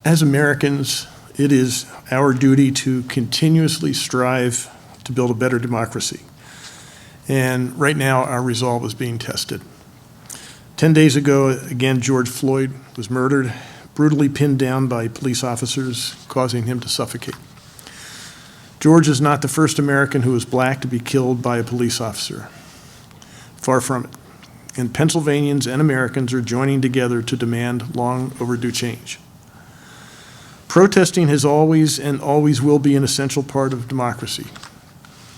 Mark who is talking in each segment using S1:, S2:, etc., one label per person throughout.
S1: As Americans, it is our duty to continuously strive to build a better democracy. And right now, our resolve is being tested. 10 days ago, again, George Floyd was murdered, brutally pinned down by police officers, causing him to suffocate. George is not the first American who is black to be killed by a police officer. Far from it. And Pennsylvanians and Americans are joining together to demand long overdue change. Protesting has always and always will be an essential part of democracy.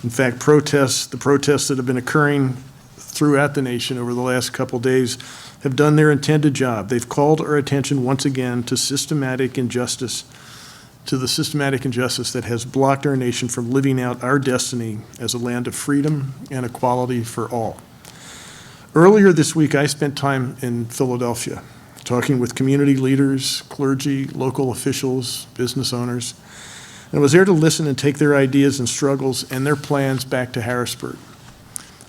S1: In fact, the protests that have been occurring throughout the nation over the last couple days have done their intended job. They've called our attention once again to the systematic injustice that has blocked our nation from living out our destiny as a land of freedom and equality for all. Earlier this week, I spent time in Philadelphia, talking with community leaders, clergy, local officials, business owners, and was there to listen and take their ideas and struggles and their plans back to Harrisburg.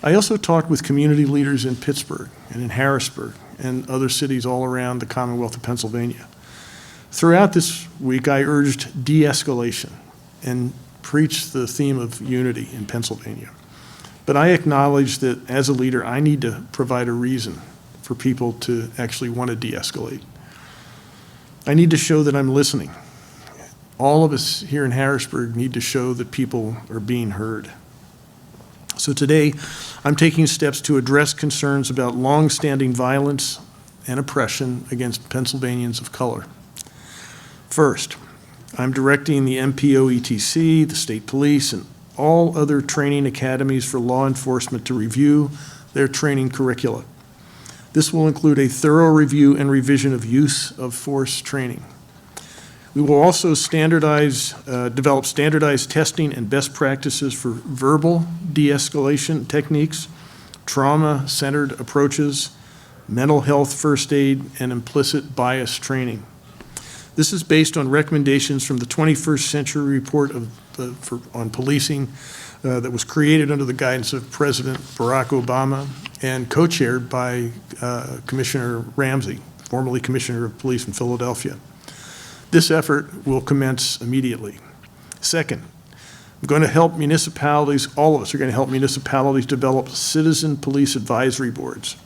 S1: I also talked with community leaders in Pittsburgh and in Harrisburg and other cities all around the Commonwealth of Pennsylvania. Throughout this week, I urged de-escalation and preached the theme of unity in Pennsylvania. But I acknowledge that as a leader, I need to provide a reason for people to actually want to de-escalate. I need to show that I'm listening. All of us here in Harrisburg need to show that people are being heard. So today, I'm taking steps to address concerns about long-standing violence and oppression against Pennsylvanians of color. First, I'm directing the MPOETC, the state police, and all other training academies for law enforcement to review their training curricula. This will include a thorough review and revision of use of force training. We will also develop standardized testing and best practices for verbal de-escalation techniques, trauma-centered approaches, mental health first aid, and implicit bias training. This is based on recommendations from the 21st Century Report on Policing that was created under the guidance of President Barack Obama and co-chaired by Commissioner Ramsey, formerly Commissioner of Police in Philadelphia. This effort will commence immediately. Second, I'm going to help municipalities, all of us are going to help municipalities develop citizen police advisory boards.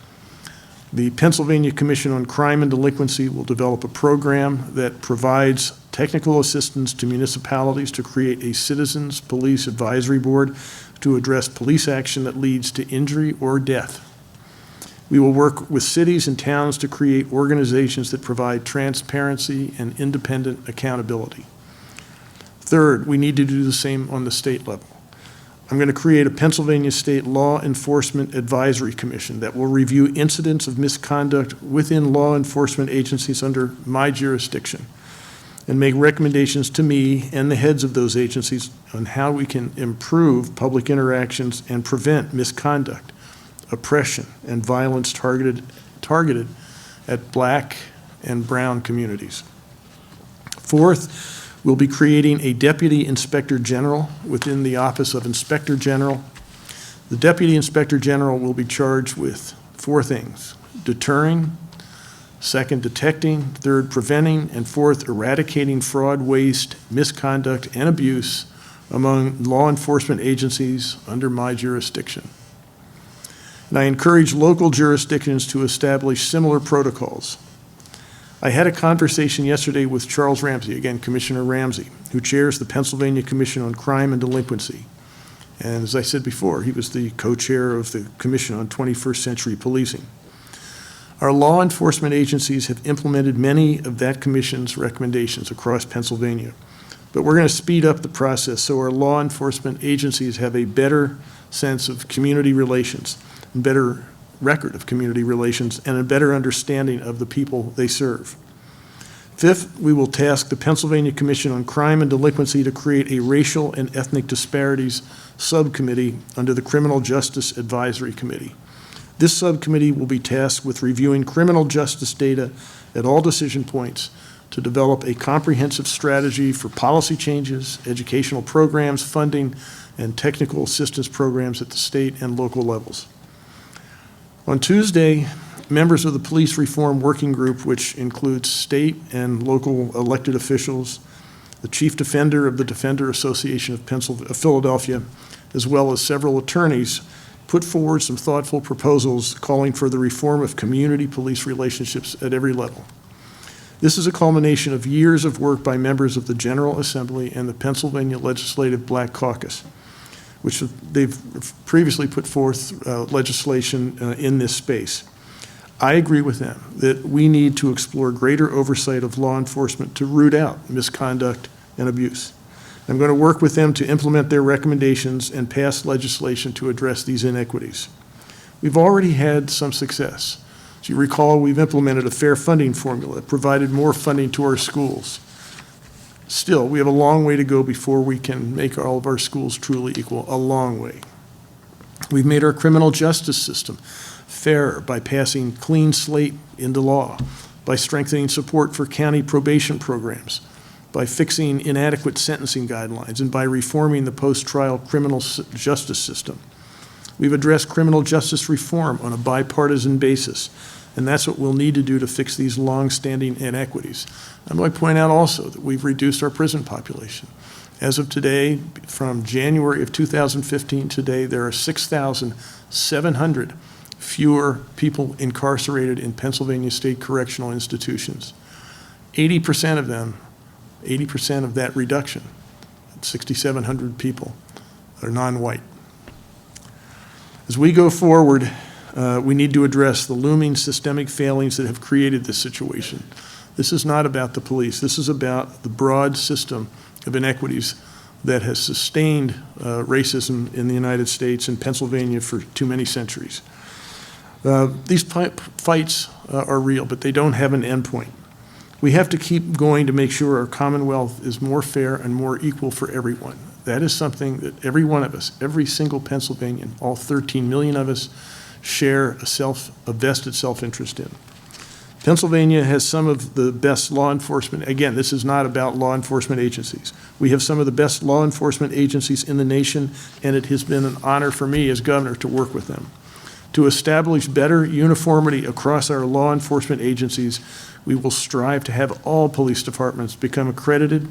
S1: The Pennsylvania Commission on Crime and Delinquency will develop a program that provides technical assistance to municipalities to create a citizens police advisory board to address police action that leads to injury or death. We will work with cities and towns to create organizations that provide transparency and independent accountability. Third, we need to do the same on the state level. I'm going to create a Pennsylvania State Law Enforcement Advisory Commission that will review incidents of misconduct within law enforcement agencies under my jurisdiction and make recommendations to me and the heads of those agencies on how we can improve public interactions and prevent misconduct, oppression, and violence targeted at Black and brown communities. Fourth, we'll be creating a Deputy Inspector General within the Office of Inspector General. The Deputy Inspector General will be charged with four things: deterring, second, detecting, third, preventing, and fourth, eradicating fraud, waste, misconduct, and abuse among law enforcement agencies under my jurisdiction. And I encourage local jurisdictions to establish similar protocols. I had a conversation yesterday with Charles Ramsey, again, Commissioner Ramsey, who chairs the Pennsylvania Commission on Crime and Delinquency. And as I said before, he was the co-chair of the Commission on 21st Century Policing. Our law enforcement agencies have implemented many of that commission's recommendations across Pennsylvania. But we're going to speed up the process so our law enforcement agencies have a better sense of community relations, and better record of community relations, and a better understanding of the people they serve. Fifth, we will task the Pennsylvania Commission on Crime and Delinquency to create a racial and ethnic disparities subcommittee under the Criminal Justice Advisory Committee. This subcommittee will be tasked with reviewing criminal justice data at all decision points to develop a comprehensive strategy for policy changes, educational programs, funding, and technical assistance programs at the state and local levels. On Tuesday, members of the Police Reform Working Group, which includes state and local elected officials, the Chief Defender of the Defender Association of Philadelphia, as well as several attorneys, put forward some thoughtful proposals calling for the reform of community police relationships at every level. This is a culmination of years of work by members of the General Assembly and the Pennsylvania Legislative Black Caucus, which they've previously put forth legislation in this space. I agree with them that we need to explore greater oversight of law enforcement to root out misconduct and abuse. I'm going to work with them to implement their recommendations and pass legislation to address these inequities. We've already had some success. As you recall, we've implemented a fair funding formula, provided more funding to our schools. Still, we have a long way to go before we can make all of our schools truly equal, a long way. We've made our criminal justice system fairer by passing clean slate into law, by strengthening support for county probation programs, by fixing inadequate sentencing guidelines, and by reforming the post-trial criminal justice system. We've addressed criminal justice reform on a bipartisan basis, and that's what we'll need to do to fix these long-standing inequities. I'm going to point out also that we've reduced our prison population. As of today, from January of 2015 today, there are 6,700 fewer people incarcerated in Pennsylvania state correctional institutions. 80% of them, 80% of that reduction, 6,700 people, are non-white. As we go forward, we need to address the looming systemic failings that have created this situation. This is not about the police. This is about the broad system of inequities that has sustained racism in the United States and Pennsylvania for too many centuries. These fights are real, but they don't have an endpoint. We have to keep going to make sure our Commonwealth is more fair and more equal for everyone. That is something that every one of us, every single Pennsylvanian, all 13 million of us, share a vested self-interest in. Pennsylvania has some of the best law enforcement. Again, this is not about law enforcement agencies. We have some of the best law enforcement agencies in the nation, and it has been an honor for me as governor to work with them. To establish better uniformity across our law enforcement agencies, we will strive to have all police departments become accredited,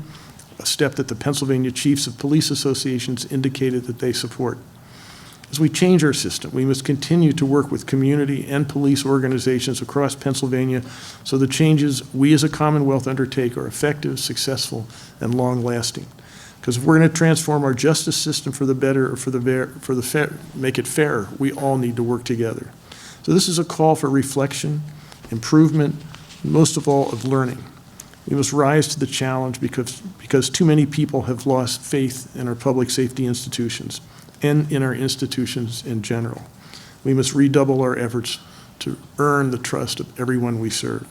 S1: a step that the Pennsylvania Chiefs of Police Associations indicated that they support. As we change our system, we must continue to work with community and police organizations across Pennsylvania so the changes we as a Commonwealth undertake are effective, successful, and long-lasting. Because if we're going to transform our justice system for the better or make it fairer, we all need to work together. So this is a call for reflection, improvement, and most of all, of learning. We must rise to the challenge because too many people have lost faith in our public safety institutions and in our institutions in general. We must redouble our efforts to earn the trust of everyone we serve.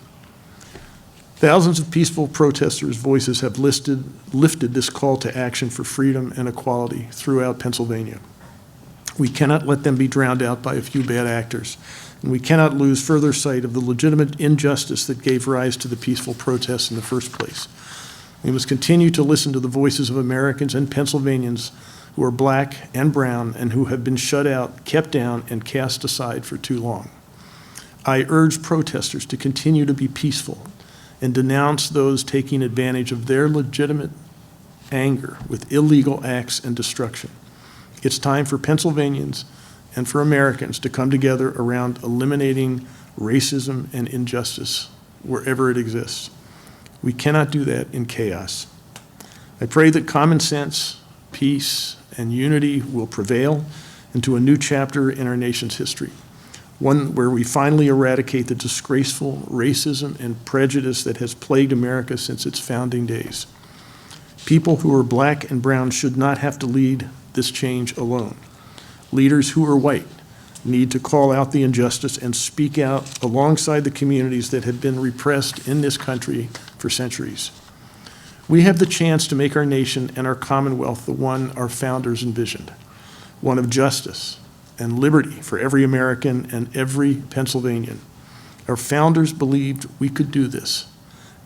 S1: Thousands of peaceful protesters' voices have lifted this call to action for freedom and equality throughout Pennsylvania. We cannot let them be drowned out by a few bad actors, and we cannot lose further sight of the legitimate injustice that gave rise to the peaceful protests in the first place. We must continue to listen to the voices of Americans and Pennsylvanians who are black and brown and who have been shut out, kept down, and cast aside for too long. I urge protesters to continue to be peaceful and denounce those taking advantage of their legitimate anger with illegal acts and destruction. It's time for Pennsylvanians and for Americans to come together around eliminating racism and injustice wherever it exists. We cannot do that in chaos. I pray that common sense, peace, and unity will prevail into a new chapter in our nation's history, one where we finally eradicate the disgraceful racism and prejudice that has plagued America since its founding days. People who are black and brown should not have to lead this change alone. Leaders who are white need to call out the injustice and speak out alongside the communities that have been repressed in this country for centuries. We have the chance to make our nation and our Commonwealth the one our founders envisioned, one of justice and liberty for every American and every Pennsylvanian. Our founders believed we could do this,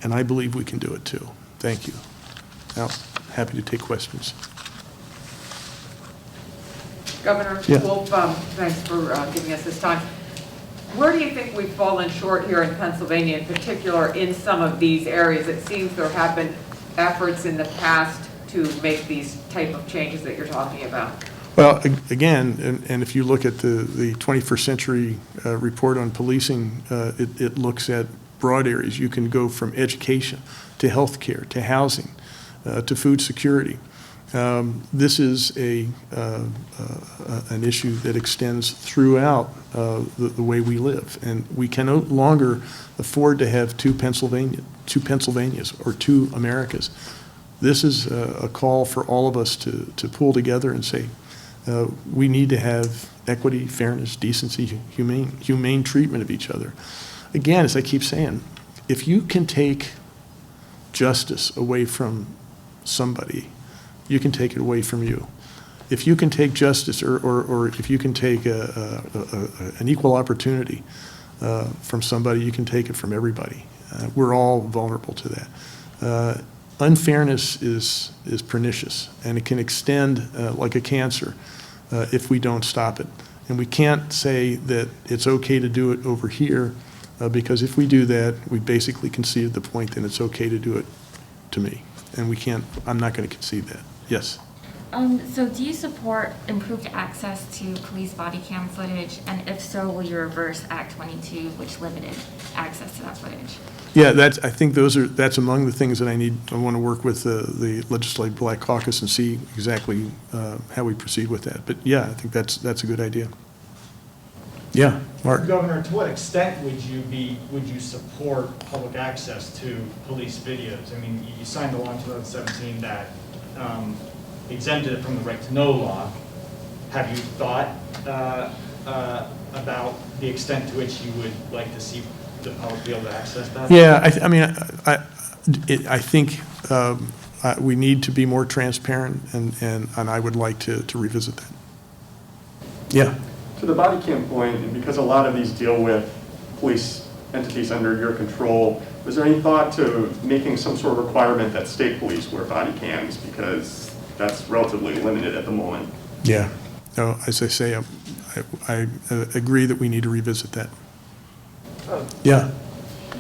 S1: and I believe we can do it too. Thank you. Now, happy to take questions.
S2: Governor
S1: Yeah.
S2: Wolf, thanks for giving us this time. Where do you think we've fallen short here in Pennsylvania, in particular in some of these areas? It seems there have been efforts in the past to make these type of changes that you're talking about.
S1: Well, again, and if you look at the 21st century report on policing, it looks at broad areas. You can go from education to healthcare to housing to food security. This is an issue that extends throughout the way we live, and we can no longer afford to have two Pennsylvanias or two Americas. This is a call for all of us to pull together and say, we need to have equity, fairness, decency, humane treatment of each other. Again, as I keep saying, if you can take justice away from somebody, you can take it away from you. If you can take justice or if you can take an equal opportunity from somebody, you can take it from everybody. We're all vulnerable to that. Unfairness is pernicious, and it can extend like a cancer if we don't stop it. And we can't say that it's okay to do it over here, because if we do that, we basically conceded the point that it's okay to do it to me. And we can't, I'm not going to concede that. Yes?
S3: So do you support improved access to police body cam footage? And if so, will you reverse Act 22, which limited access to that footage?
S1: Yeah, I think that's among the things that I want to work with the Legislative Black Caucus and see exactly how we proceed with that. But yeah, I think that's a good idea. Yeah, Mark.
S4: Governor, to what extent would you support public access to police videos? I mean, you signed the law in 2017 that exempted it from the right to know law. Have you thought about the extent to which you would like to see the public be able to access that?
S1: Yeah, I think we need to be more transparent, and I would like to revisit that. Yeah.
S5: To the body cam point, and because a lot of these deal with police entities under your control, was there any thought to making some sort of requirement that state police wear body cams, because that's relatively limited at the moment? Yeah. No, as I say, I agree that we need to revisit that. Yeah.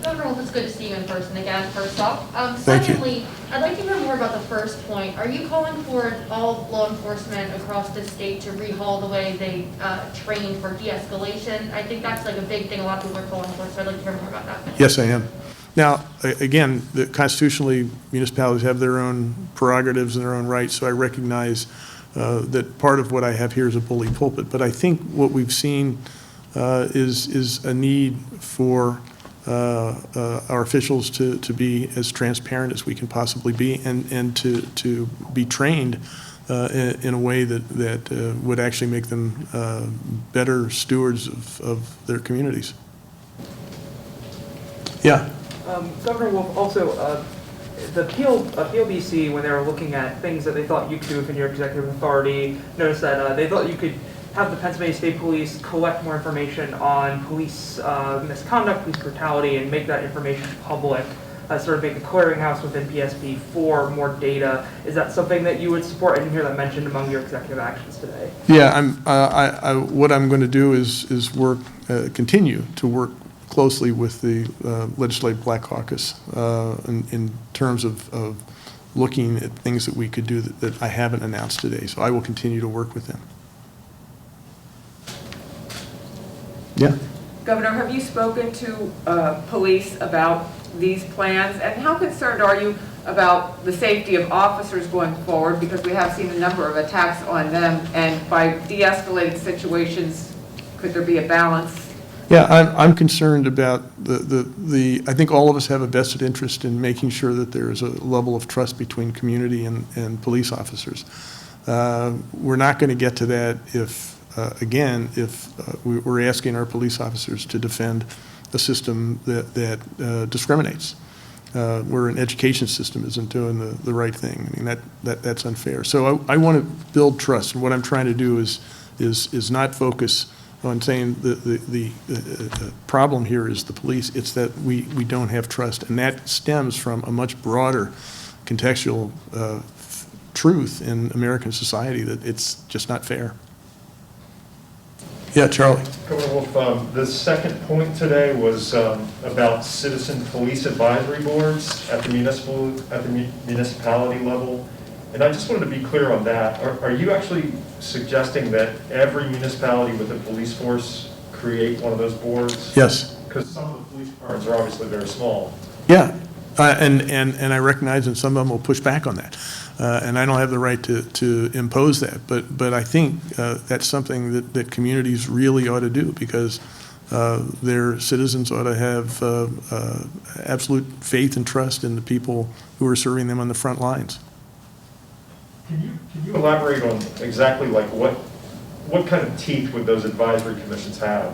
S6: Governor Wolf, it's good to see you in person again, first off.
S1: Thank you.
S6: Secondly, I'd like to hear more about the first point. Are you calling for all law enforcement across the state to rehaul the way they train for de-escalation? I think that's like a big thing a lot of people are calling for, so I'd like to hear more about that.
S1: Yes, I am. Now, again, constitutionally, municipalities have their own prerogatives and their own rights, so I recognize that part of what I have here is a bully pulpit. But I think what we've seen is a need for our officials to be as transparent as we can possibly be, and to be trained in a way that would actually make them better stewards of their communities. Yeah.
S7: Governor Wolf, also, the PLBC, when they were looking at things that they thought you could do within your executive authority, noticed that they thought you could have the Pennsylvania State Police collect more information on police misconduct, police brutality, and make that information public, sort of make a clearinghouse within PSP for more data. Is that something that you would support? I didn't hear that mentioned among your executive actions today.
S1: Yeah, what I'm going to do is continue to work closely with the Legislative Black Caucus in terms of looking at things that we could do that I haven't announced today. So I will continue to work with them. Yeah.
S2: Governor, have you spoken to police about these plans, and how concerned are you about the safety of officers going forward, because we have seen a number of attacks on them, and by de-escalating situations, could there be a balance?
S1: Yeah, I'm concerned about I think all of us have a vested interest in making sure that there is a level of trust between community and police officers. We're not going to get to that if we're asking our police officers to defend a system that discriminates, where an education system isn't doing the right thing. I mean, that's unfair. So I want to build trust, and what I'm trying to do is not focus on saying the problem here is the police. It's that we don't have trust, and that stems from a much broader contextual truth in American society that it's just not fair. Yeah, Charlie?
S8: Governor Wolf, the second point today was about citizen police advisory boards at the municipality level. And I just wanted to be clear on that. Are you actually suggesting that every municipality with a police force create one of those boards?
S1: Yes.
S8: Because some of the police departments are obviously very small.
S1: Yeah, and I recognize that some of them will push back on that. And I don't have the right to impose that, but I think that's something that communities really ought to do, because their citizens ought to have absolute faith and trust in the people who are serving them on the front lines.
S8: Can you elaborate on exactly like what kind of teeth would those advisory commissions have?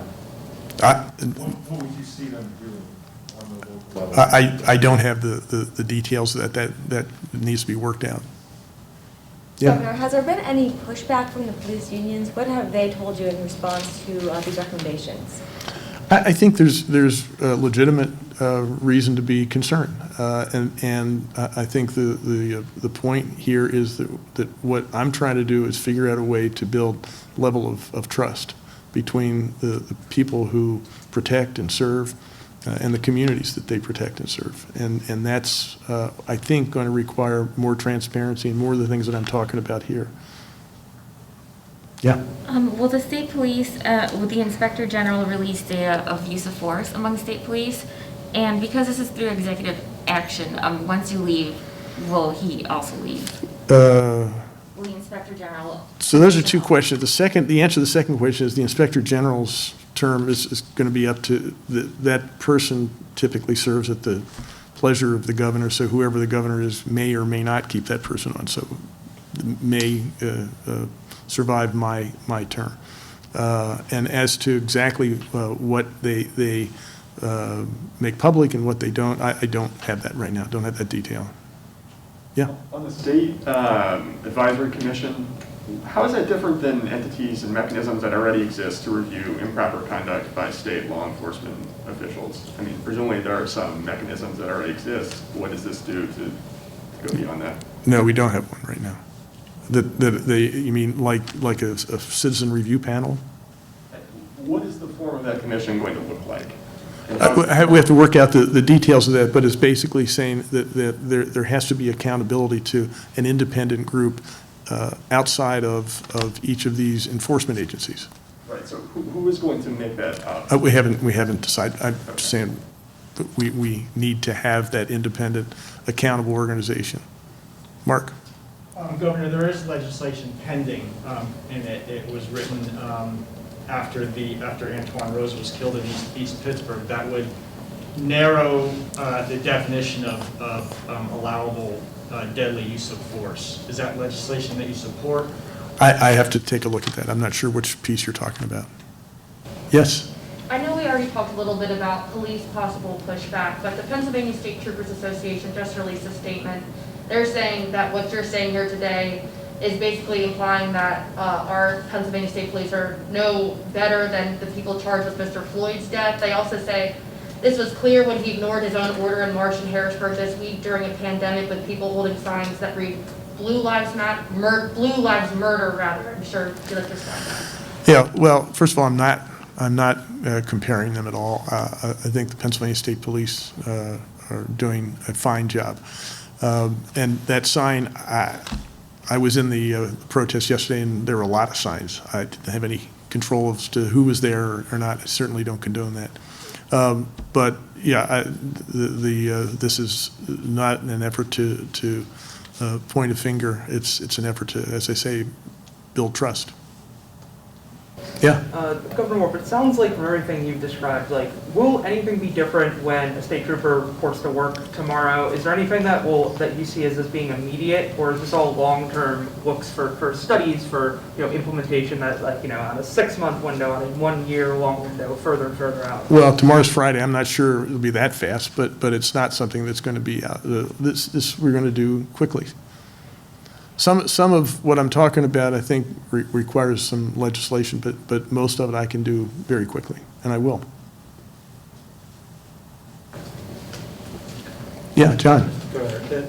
S8: What would you see them doing on the local level?
S1: I don't have the details of that needs to be worked out. Yeah.
S9: Governor, has there been any pushback from the police unions? What have they told you in response to these recommendations?
S1: I think there's legitimate reason to be concerned, and I think the point here is that what I'm trying to do is figure out a way to build level of trust between the people who protect and serve and the communities that they protect and serve, and that's I think going to require more transparency and more of the things that I'm talking about here. Yeah.
S3: Will the state police, will the Inspector General release data of use of force among state police? And because this is through executive action, once you leave, will he also leave? Will the Inspector General?
S1: So those are two questions. The answer to the second question is the Inspector General's term is going to be up to that person. Typically serves at the pleasure of the governor. So whoever the governor is may or may not keep that person on. So may survive my term. And as to exactly what they make public and what they don't, I don't have that right now. Don't have that detail. Yeah.
S5: On the state advisory commission, how is that different than entities and mechanisms that already exist to review improper conduct by state law enforcement officials? I mean, presumably there are some mechanisms that already exist. What does this do to go beyond that?
S1: No, we don't have one right now. You mean like a citizen review panel?
S5: What is the form of that commission going to look like?
S1: We have to work out the details of that, but it's basically saying that there has to be accountability to an independent group outside of each of these enforcement agencies.
S5: Right, so who is going to make that up?
S1: We haven't decided. I'm just saying that we need to have that independent, accountable organization. Mark?
S4: Governor, there is legislation pending, and it was written after Antoine Rose was killed in East Pittsburgh, that would narrow the definition of allowable deadly use of force. Is that legislation that you support?
S1: I have to take a look at that. I'm not sure which piece you're talking about. Yes?
S6: I know we already talked a little bit about police possible pushback, but the Pennsylvania State Troopers Association just released a statement. They're saying that what you're saying here today is basically implying that our Pennsylvania State Police are no better than the people charged with Mr. Floyd's death. They also say this was clear when he ignored his own order in March in Harrisburg this week during a pandemic with people holding signs that read Blue Lives Murder, rather. I'm sure you'd like to respond to that.
S1: Yeah, well, first of all, I'm not comparing them at all. I think the Pennsylvania State Police are doing a fine job. And that sign, I was in the protest yesterday, and there were a lot of signs. I didn't have any control as to who was there or not. I certainly don't condone that. But yeah, this is not an effort to point a finger. It's an effort to, as I say, build trust. Yeah.
S7: Governor Wolf, it sounds like from everything you've described, like, will anything be different when a state trooper reports to work tomorrow? Is there anything that you see as being immediate, or is this all long-term looks for studies for implementation that, like, on a 6-month window, on a 1-year-long window, further and further out?
S1: Well, tomorrow's Friday. I'm not sure it'll be that fast, but it's not something that's going to be out. This we're going to do quickly. Some of what I'm talking about, I think, requires some legislation, but most of it I can do very quickly, and I will. Yeah, John.
S10: Governor,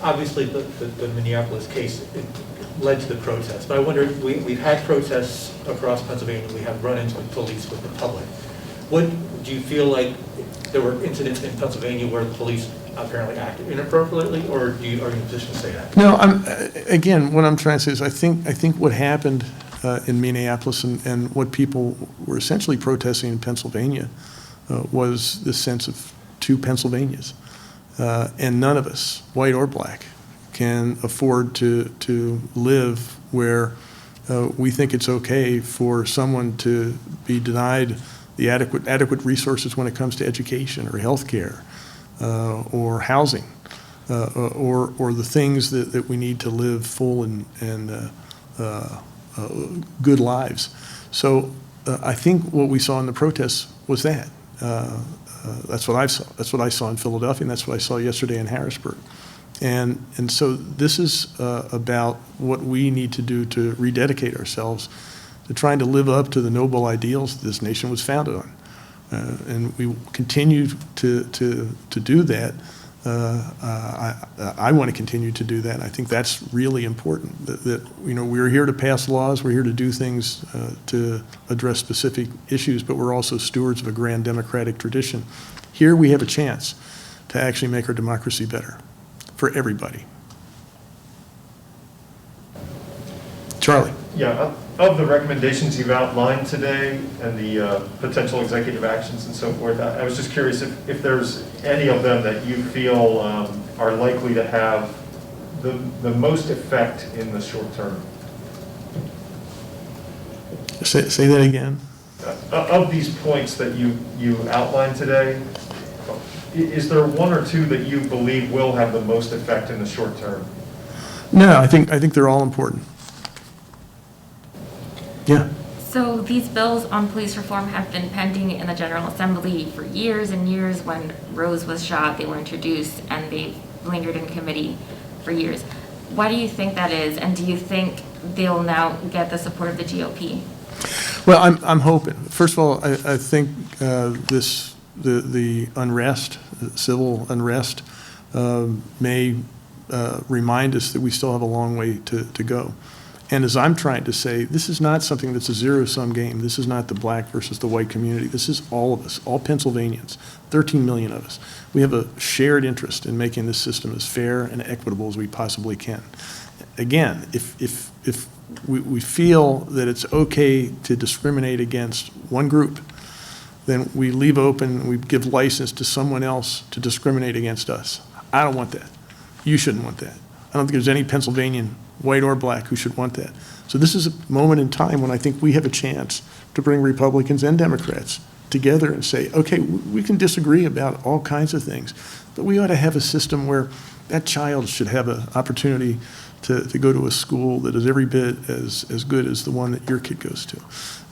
S10: obviously, the Minneapolis case it led to the protest, but I wonder, we've had protests across Pennsylvania, we have run-ins with police, with the public. What, do you feel like there were incidents in Pennsylvania where the police apparently acted inappropriately, or are you in a position to say that?
S1: No, again, what I'm trying to say is I think what happened in Minneapolis and what people were essentially protesting in Pennsylvania was this sense of two Pennsylvanias. And none of us, white or black, can afford to live where we think it's okay for someone to be denied the adequate resources when it comes to education or health care or housing or the things that we need to live full and good lives. So I think what we saw in the protests was that. That's what I saw. That's what I saw in Philadelphia, and that's what I saw yesterday in Harrisburg. And so this is about what we need to do to rededicate ourselves to trying to live up to the noble ideals that this nation was founded on. And we continue to do that. I want to continue to do that. And I think that's really important, that we're here to pass laws, we're here to do things to address specific issues, but we're also stewards of a grand democratic tradition. Here we have a chance to actually make our democracy better for everybody. Charlie.
S8: Yeah, of the recommendations you've outlined today and the potential executive actions and so forth, I was just curious if there's any of them that you feel are likely to have the most effect in the short term.
S1: Say that again.
S8: Of these points that you outlined today, is there one or two that you believe will have the most effect in the short term?
S1: No, I think they're all important. Yeah.
S3: So these bills on police reform have been pending in the General Assembly for years and years. When Rose was shot, they were introduced and they lingered in committee for years. Why do you think that is? And do you think they'll now get the support of the GOP?
S1: Well, I'm hoping. First of all, I think the unrest, civil unrest, may remind us that we still have a long way to go. And as I'm trying to say, this is not something that's a zero-sum game. This is not the black versus the white community. This is all of us, all Pennsylvanians, 13 million of us. We have a shared interest in making this system as fair and equitable as we possibly can. Again, if we feel that it's okay to discriminate against one group, then we leave open, we give license to someone else to discriminate against us. I don't want that. You shouldn't want that. I don't think there's any Pennsylvanian, white or black, who should want that. So this is a moment in time when I think we have a chance to bring Republicans and Democrats together and say, okay, we can disagree about all kinds of things, but we ought to have a system where that child should have an opportunity to go to a school that is every bit as good as the one that your kid goes to.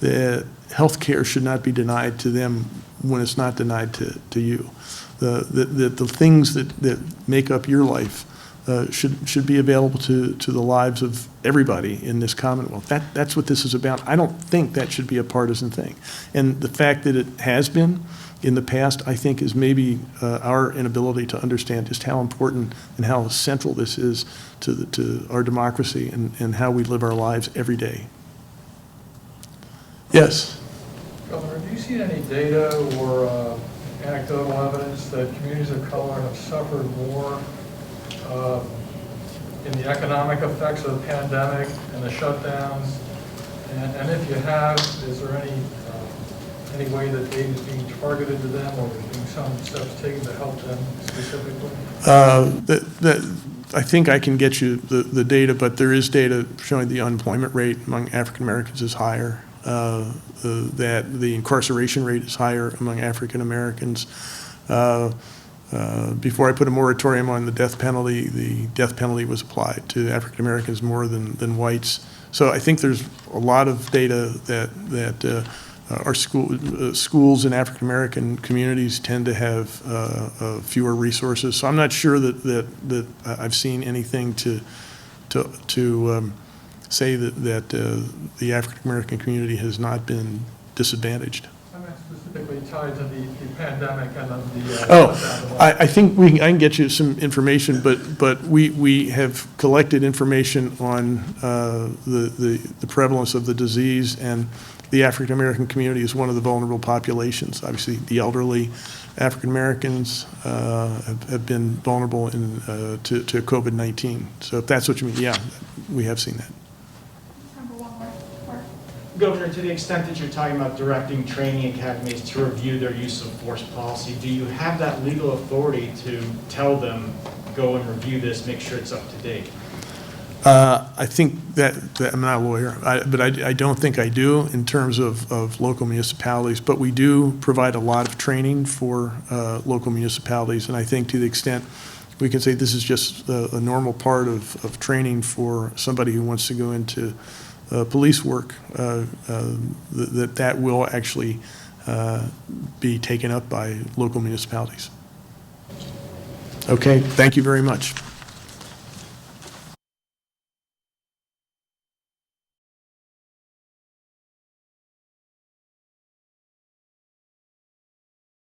S1: That health care should not be denied to them when it's not denied to you. The things that make up your life should be available to the lives of everybody in this Commonwealth. That's what this is about. I don't think that should be a partisan thing. And the fact that it has been in the past, I think, is maybe our inability to understand just how important and how central this is to our democracy and how we live our lives every day. Yes?
S11: Governor, have you seen any data or anecdotal evidence that communities of color have suffered more in the economic effects of the pandemic and the shutdowns? And if you have, is there any way that aid is being targeted to them, or is being some steps taken to help them specifically?
S1: I think I can get you the data, but there is data showing the unemployment rate among African Americans is higher, that the incarceration rate is higher among African Americans. Before I put a moratorium on the death penalty was applied to African Americans more than whites. So I think there's a lot of data that our schools in African American communities tend to have fewer resources. So I'm not sure that I've seen anything to say that the African American community has not been disadvantaged.
S11: I'm specifically tied to the pandemic and then the.
S1: Oh,
S11: shutdown.
S1: I think I can get you some information, but we have collected information on the prevalence of the disease, and the African-American community is one of the vulnerable populations. Obviously, the elderly, African-Americans have been vulnerable to COVID-19. So if that's what you mean, yeah, we have seen that.
S4: Governor, to the extent that you're talking about directing training academies to review their use of force policy, do you have that legal authority to tell them, go and review this, make sure it's up to date?
S1: I think that I'm not a lawyer, but I don't think I do in terms of local municipalities, but we do provide a lot of training for local municipalities, and I think to the extent we can say this is just a normal part of training for somebody who wants to go into police work, that will actually be taken up by local municipalities. Okay, thank you very much.